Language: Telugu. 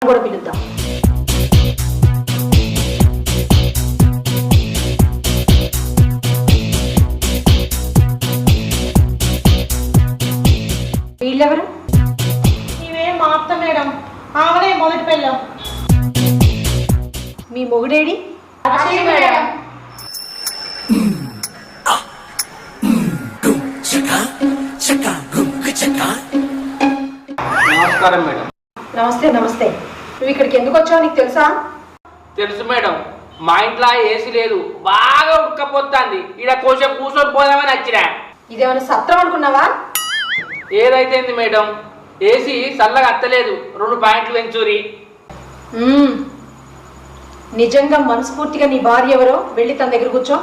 కూడా పిలుద్దాం. వీళ్ళెవరు? ఇవే మా అత్త మేడం, ఆమెనే మొదటి పెళ్ళాం. మీ మొగుడేడి? మేడం నమస్కారం మేడం. నమస్తే నమస్తే. నువ్వు ఇక్కడికి ఎందుకు వచ్చావు నీకు తెలుసా? తెలుసు మేడం, మా ఇంట్లో ఏసీ లేదు, బాగా ఉడకపోతుంది. ఇక్కడ కొంచెం కూర్చొని పోదామని వచ్చినా. ఇదేమైనా సత్రం అనుకున్నావా? ఏదైతే మేడం, ఏసీ చల్లగా అత్తలేదు, 2 పాయింట్లు పెంచూరి. నిజంగా మనస్ఫూర్తిగా నీ భార్య ఎవరో వెళ్ళి తన దగ్గర కూర్చో.